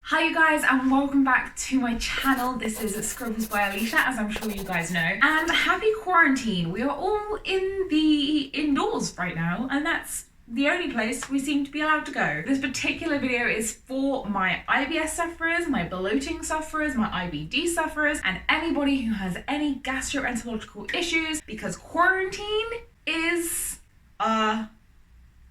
Hi you guys, and welcome back to my channel. This is Scribbles by Alicia, as I'm sure you guys know. And happy quarantine. We are all in the indoors right now, and that's the only place we seem to be allowed to go. This particular video is for my IBS sufferers, my bloating sufferers, my IBD sufferers, and anybody who has any gastroenterological issues, because quarantine is a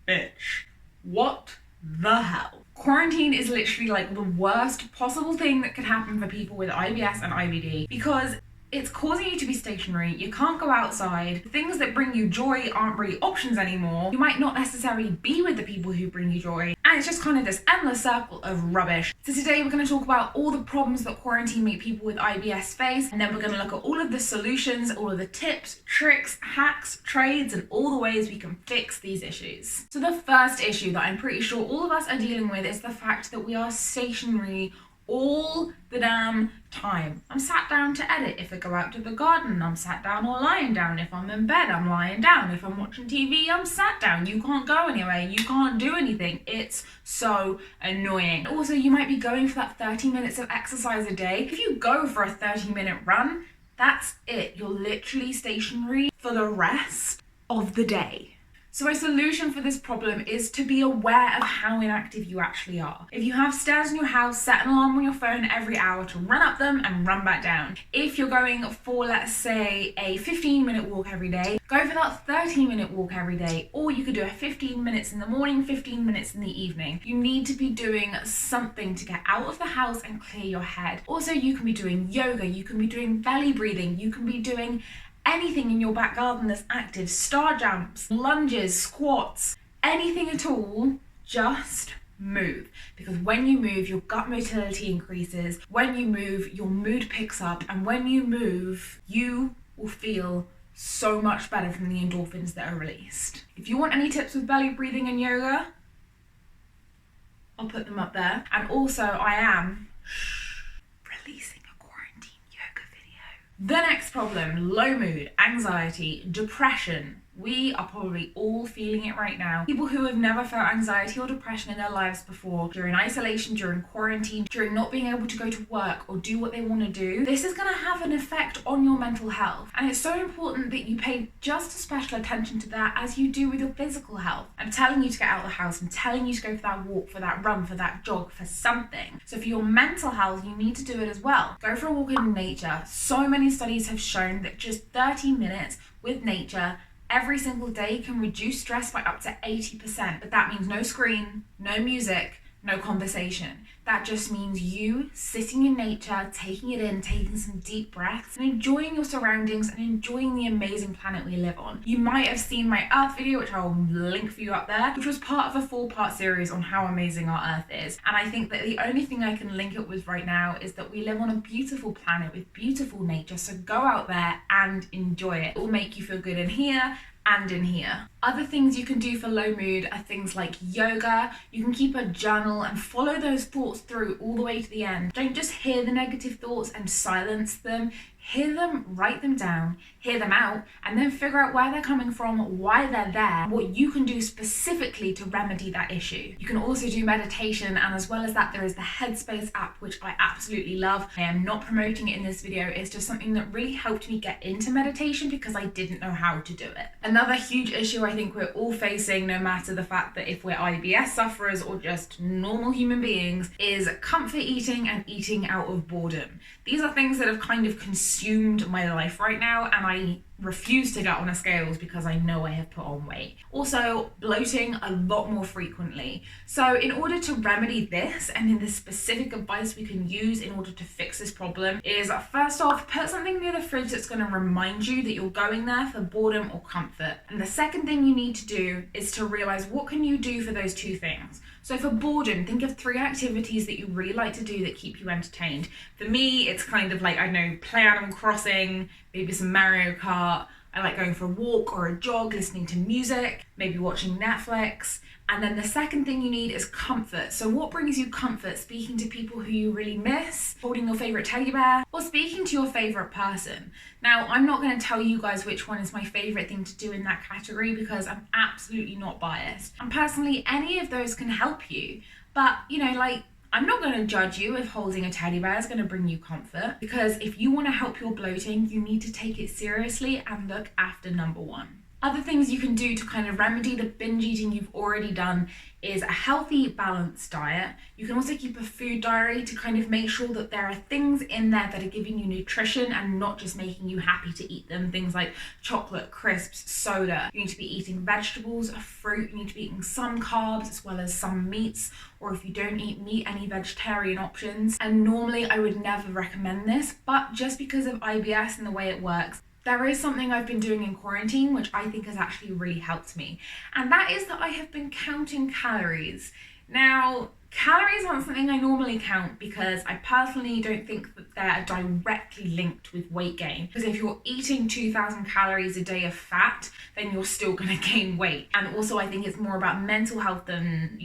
bitch. What the hell? Quarantine is literally like the worst possible thing that could happen for people with IBS and IBD because it's causing you to be stationary. You can't go outside. The things that bring you joy aren't really options anymore. You might not necessarily be with the people who bring you joy. And it's just kind of this endless circle of rubbish. So today we're going to talk about all the problems that quarantine make people with IBS face. And then we're going to look at all of the solutions, all of the tips, tricks, hacks, trades, and all the ways we can fix these issues. So the first issue that I'm pretty sure all of us are dealing with is the fact that we are stationary all the damn time. I'm sat down to edit if I go out to the garden. I'm sat down or lying down. If I'm in bed, I'm lying down. If I'm watching TV, I'm sat down. You can't go anywhere. You can't do anything. It's so annoying. Also, you might be going for that 30 minutes of exercise a day. If you go for a 30-minute run, that's it. You're literally stationary for the rest of the day. So a solution for this problem is to be aware of how inactive you actually are. If you have stairs in your house, set an alarm on your phone every hour to run up them and run back down. If you're going for, let's say, a 15-minute walk every day, go for that 30-minute walk every day, or you could do a 15 minutes in the morning, 15 minutes in the evening. You need to be doing something to get out of the house and clear your head. Also, you can be doing yoga, you can be doing belly breathing, you can be doing anything in your back garden that's active, star jumps, lunges, squats, anything at all, just move. Because when you move, your gut motility increases. When you move, your mood picks up. And when you move, you will feel so much better from the endorphins that are released. If you want any tips with belly breathing and yoga, I'll put them up there. And also, I am releasing the next problem, low mood, anxiety, depression. We are probably all feeling it right now. People who have never felt anxiety or depression in their lives before, during isolation, during quarantine, during not being able to go to work or do what they want to do, this is going to have an effect on your mental health. And it's so important that you pay just as special attention to that as you do with your physical health. I'm telling you to get out of the house. I'm telling you to go for that walk, for that run, for that jog, for something. So for your mental health, you need to do it as well. Go for a walk in nature. So many studies have shown that just 30 minutes with nature every single day can reduce stress by up to 80%. But that means no screen, no music, no conversation. That just means you sitting in nature, taking it in, taking some deep breaths, and enjoying your surroundings and enjoying the amazing planet we live on. You might have seen my Earth video, which I'll link for you up there, which was part of a 4-part series on how amazing our Earth is. And I think that the only thing I can link it with right now is that we live on a beautiful planet with beautiful nature, so go out there and enjoy it. It will make you feel good in here and in here. Other things you can do for low mood are things like yoga. You can keep a journal and follow those thoughts through all the way to the end. Don't just hear the negative thoughts and silence them. Hear them, write them down, hear them out, and then figure out where they're coming from, why they're there, what you can do specifically to remedy that issue. You can also do meditation, and as well as that, there is the Headspace app, which I absolutely love. I am not promoting it in this video. It's just something that really helped me get into meditation because I didn't know how to do it. Another huge issue I think we're all facing, no matter the fact that if we're IBS sufferers or just normal human beings, is comfort eating and eating out of boredom. These are things that have kind of consumed my life right now, and I refuse to get on a scales because I know I have put on weight. Also, bloating a lot more frequently. So in order to remedy this, and in the specific advice we can use in order to fix this problem, is first off, put something near the fridge that's going to remind you that you're going there for boredom or comfort. And the second thing you need to do is to realize what can you do for those two things. So for boredom, think of 3 activities that you really like to do that keep you entertained. For me, it's kind of like, I don't know, play Animal Crossing, maybe some Mario Kart. I like going for a walk or a jog, listening to music, maybe watching Netflix. And then the second thing you need is comfort. So what brings you comfort? Speaking to people who you really miss, holding your favorite teddy bear, or speaking to your favorite person. Now, I'm not going to tell you guys which one is my favorite thing to do in that category because I'm absolutely not biased. And personally, any of those can help you. But, you know, like, I'm not going to judge you if holding a teddy bear is going to bring you comfort, because if you want to help your bloating, you need to take it seriously and look after number one. Other things you can do to kind of remedy the binge eating you've already done is a healthy, balanced diet. You can also keep a food diary to kind of make sure that there are things in there that are giving you nutrition and not just making you happy to eat them. Things like chocolate, crisps, soda. You need to be eating vegetables, fruit. You need to be eating some carbs as well as some meats, or if you don't eat meat, any vegetarian options. And normally I would never recommend this, but just because of IBS and the way it works, there is something I've been doing in quarantine which I think has actually really helped me, and that is that I have been counting calories. Now, calories aren't something I normally count because I personally don't think that they're directly linked with weight gain. Because if you're eating 2,000 calories a day of fat, then you're still going to gain weight. And also I think it's more about mental health than,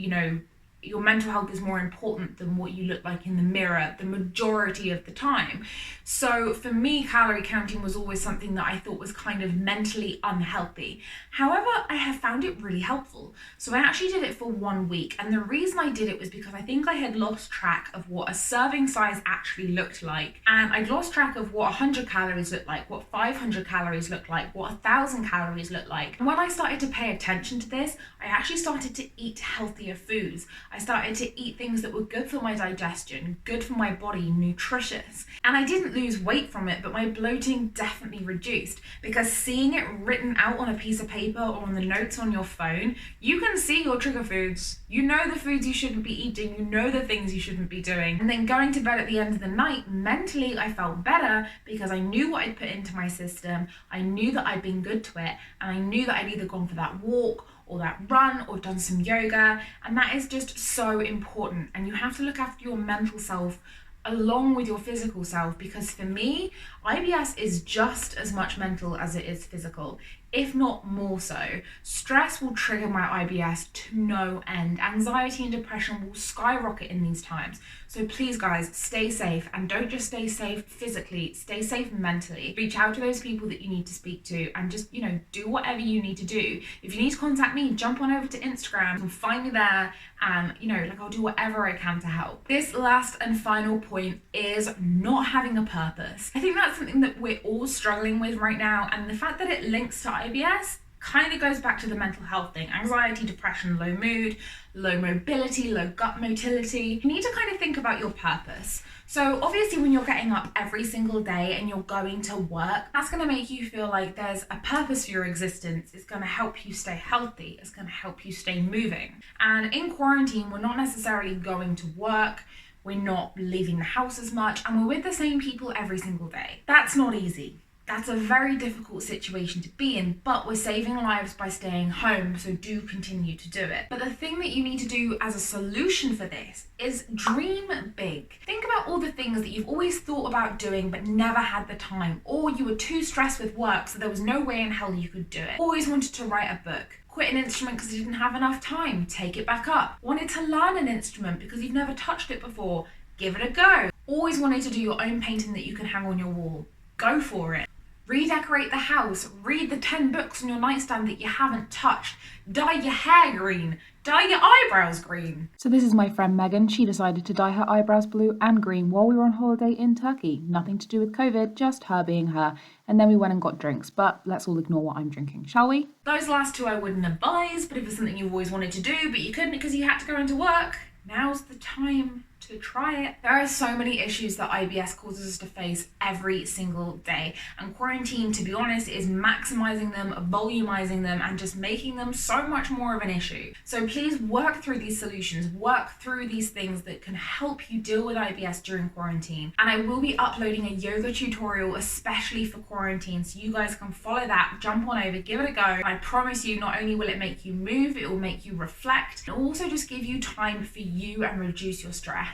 your mental health is more important than what you look like in the mirror the majority of the time. So for me, calorie counting was always something that I thought was kind of mentally unhealthy. However, I have found it really helpful. So I actually did it for 1 week. And the reason I did it was because I think I had lost track of what a serving size actually looked like. And I'd lost track of what 100 calories looked like, what 500 calories looked like, what 1,000 calories looked like. And when I started to pay attention to this, I actually started to eat healthier foods. I started to eat things that were good for my digestion, good for my body, nutritious. And I didn't lose weight from it, but my bloating definitely reduced, because seeing it written out on a piece of paper or on the notes on your phone, you can see your trigger foods. You know the foods you shouldn't be eating, you know the things you shouldn't be doing. And then going to bed at the end of the night, mentally I felt better because I knew what I'd put into my system, I knew that I'd been good to it, and I knew that I'd either gone for that walk or that run or done some yoga. And that is just so important. And you have to look after your mental self along with your physical self, because for me, IBS is just as much mental as it is physical, if not more so. Stress will trigger my IBS to no end. Anxiety and depression will skyrocket in these times. So please guys, stay safe, and don't just stay safe physically, stay safe mentally. Reach out to those people that you need to speak to, and just, do whatever you need to do. If you need to contact me, jump on over to Instagram and find me there, and I'll do whatever I can to help. This last and final point is not having a purpose. I think that's something that we're all struggling with right now, and the fact that it links to IBS kind of goes back to the mental health thing. Anxiety, depression, low mood, low mobility, low gut motility. You need to kind of think about your purpose. So obviously when you're getting up every single day and you're going to work, that's going to make you feel like there's a purpose for your existence. It's going to help you stay healthy. It's going to help you stay moving. And in quarantine, we're not necessarily going to work. We're not leaving the house as much, and we're with the same people every single day. That's not easy. That's a very difficult situation to be in, but we're saving lives by staying home, so do continue to do it. But the thing that you need to do as a solution for this is dream big. Think about all the things that you've always thought about doing but never had the time, or you were too stressed with work so there was no way in hell you could do it. Always wanted to write a book. Quit an instrument because you didn't have enough time, take it back up. Wanted to learn an instrument because you've never touched it before, give it a go. Always wanted to do your own painting that you can hang on your wall, go for it. Redecorate the house, read the 10 books on your nightstand that you haven't touched, dye your hair green, dye your eyebrows green. So this is my friend Megan. She decided to dye her eyebrows blue and green while we were on holiday in Turkey. Nothing to do with COVID, just her being her. And then we went and got drinks, but let's all ignore what I'm drinking, shall we? Those last two I wouldn't advise, but if it's something you've always wanted to do but you couldn't because you had to go into work, now's the time to try it. There are so many issues that IBS causes us to face every single day, and quarantine, to be honest, is maximizing them, volumizing them, and just making them so much more of an issue. So please work through these solutions, work through these things that can help you deal with IBS during quarantine. And I will be uploading a yoga tutorial especially for quarantine, so you guys can follow that, jump on over, give it a go. I promise you, not only will it make you move, it will make you reflect, and also just give you time for you and reduce your stress.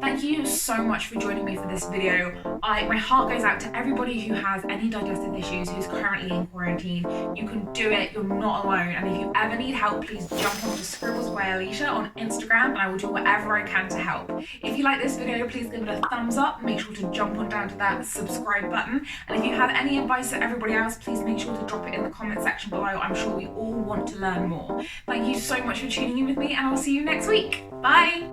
Thank you so much for joining me for this video. My heart goes out to everybody who has any digestive issues, who's currently in quarantine. You can do it, you're not alone. And if you ever need help, please jump onto Scribbles by Alicia on Instagram, and I will do whatever I can to help. If you like this video, please give it a thumbs up. Make sure to jump on down to that subscribe button. And if you have any advice for everybody else, please make sure to drop it in the comment section below. I'm sure we all want to learn more. Thank you so much for tuning in with me, and I'll see you next week. Bye.